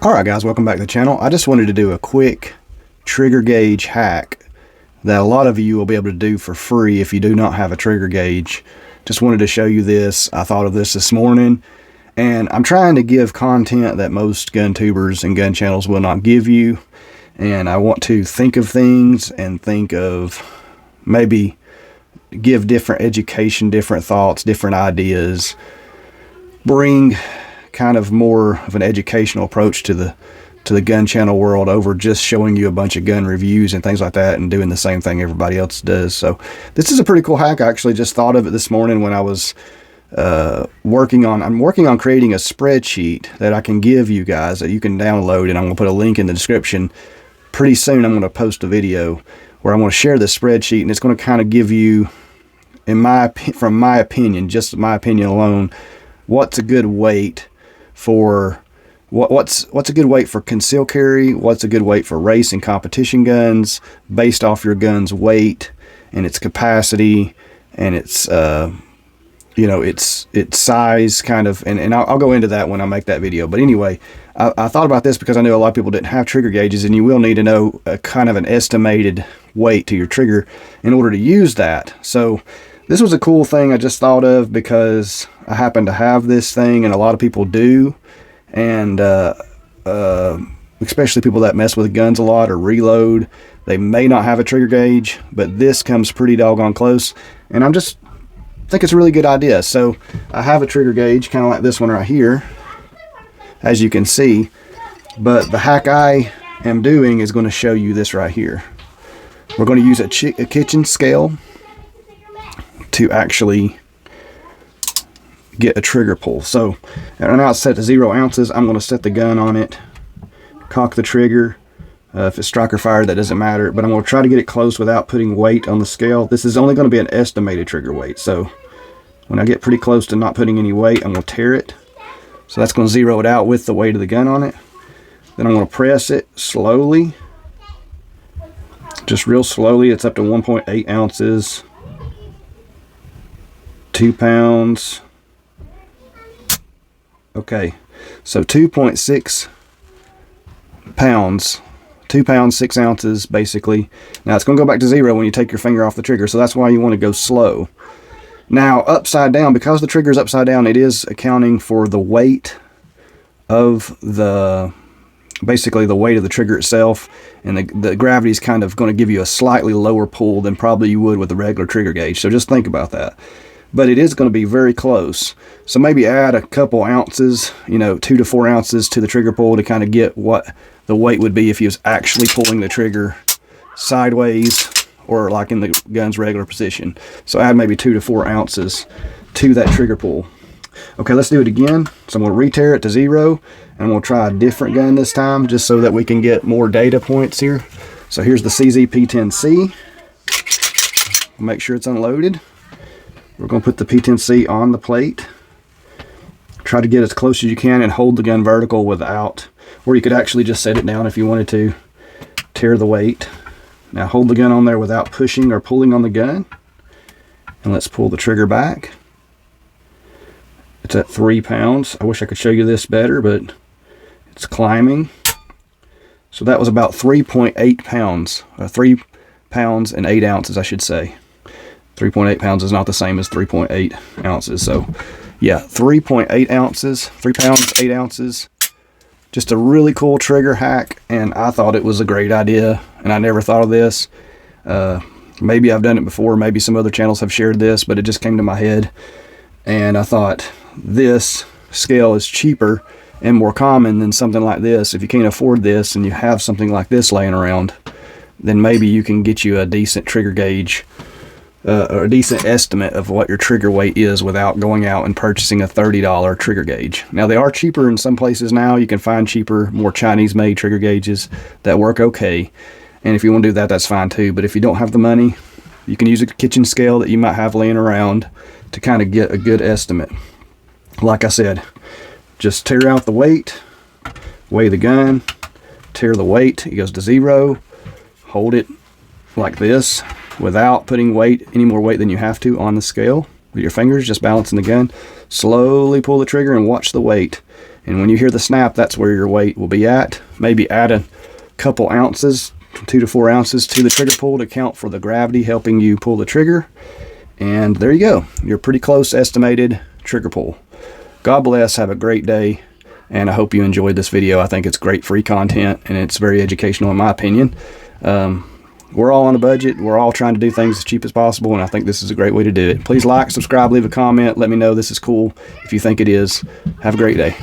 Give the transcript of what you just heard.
Alright guys, welcome back to the channel. I just wanted to do a quick trigger gauge hack that a lot of you will be able to do for free if you do not have a trigger gauge. Just wanted to show you this. I thought of this morning, and I'm trying to give content that most gun tubers and gun channels will not give you, and I want to think of things and think of maybe give different education, different thoughts, different ideas, bring kind of more of an educational approach to the gun channel world over just showing you a bunch of gun reviews and things like that and doing the same thing everybody else does. So this is a pretty cool hack. I actually just thought of it this morning when I was working on creating a spreadsheet that I can give you guys that you can download, and I'm going to put a link in the description. Pretty soon I'm going to post a video where I'm going to share this spreadsheet, and it's going to kind of give you, from my opinion, just my opinion alone, what's a good weight for what's a good weight for concealed carry, what's a good weight for race and competition guns based off your gun's weight and its capacity and its its size, kind of, and I'll go into that when I make that video. But anyway, I thought about this because I knew a lot of people didn't have trigger gauges, and you will need to know a kind of an estimated weight to your trigger in order to use that. So this was a cool thing I just thought of because I happen to have this thing, and a lot of people do, and especially people that mess with guns a lot or reload, they may not have a trigger gauge, but this comes pretty doggone close, and I think it's a really good idea. So I have a trigger gauge kind of like this one right here, as you can see, but the hack I am doing is going to show you this right here. We're going to use a kitchen scale to actually get a trigger pull. So right now it's set to 0 ounces. I'm going to set the gun on it, cock the trigger. If it's striker fire, that doesn't matter, but I'm going to try to get it close without putting weight on the scale. This is only going to be an estimated trigger weight, so when I get pretty close to not putting any weight, I'm going to tare it. So that's going to zero it out with the weight of the gun on it. Then I'm going to press it slowly, just real slowly. It's up to 1.8 ounces, 2 pounds. Okay, so 2.6 pounds, 2 pounds 6 ounces basically. Now it's going to go back to 0 when you take your finger off the trigger, so that's why you want to go slow. Now upside down, because the trigger is upside down, it is accounting for the weight of basically the weight of the trigger itself, and the gravity is kind of going to give you a slightly lower pull than probably you would with a regular trigger gauge. So just think about that. But it is going to be very close. So maybe add a couple ounces, 2 to 4 ounces to the trigger pull to kind of get what the weight would be if you was actually pulling the trigger sideways or like in the gun's regular position. So add maybe 2 to 4 ounces to that trigger pull. Okay, let's do it again. So I'm going to re-tare it to 0, and I'm going to try a different gun this time just so that we can get more data points here. So here's the CZ P10C. Make sure it's unloaded. We're going to put the P10C on the plate. Try to get as close as you can and hold the gun vertical without, or you could actually just set it down if you wanted to tare the weight. Now hold the gun on there without pushing or pulling on the gun. And let's pull the trigger back. It's at 3 pounds. I wish I could show you this better, but it's climbing. So that was about 3.8 pounds, 3 pounds and 8 ounces, I should say. 3.8 pounds is not the same as 3.8 ounces. So yeah, 3.8 ounces, 3 pounds, 8 ounces. Just a really cool trigger hack, and I thought it was a great idea, and I never thought of this. Maybe I've done it before, maybe some other channels have shared this, but it just came to my head, and I thought this scale is cheaper and more common than something like this. If you can't afford this and you have something like this laying around, then maybe you can get you a decent trigger gauge, or a decent estimate of what your trigger weight is without going out and purchasing a $30 trigger gauge. Now they are cheaper in some places now. You can find cheaper, more Chinese made trigger gauges that work okay. And if you want to do that, that's fine too. But if you don't have the money, you can use a kitchen scale that you might have laying around to kind of get a good estimate. Like I said, just tear out the weight, weigh the gun, tear the weight, it goes to 0, hold it like this, without putting any more weight than you have to on the scale with your fingers, just balancing the gun. Slowly pull the trigger and watch the weight. And when you hear the snap, that's where your weight will be at. Maybe add a couple ounces, 2 to 4 ounces to the trigger pull to account for the gravity helping you pull the trigger. And there you go. You're pretty close estimated trigger pull. God bless. Have a great day. And I hope you enjoyed this video. I think it's great free content, and it's very educational in my opinion. We're all on a budget. We're all trying to do things as cheap as possible, and I think this is a great way to do it. Please like, subscribe, leave a comment. Let me know this is cool if you think it is. Have a great day.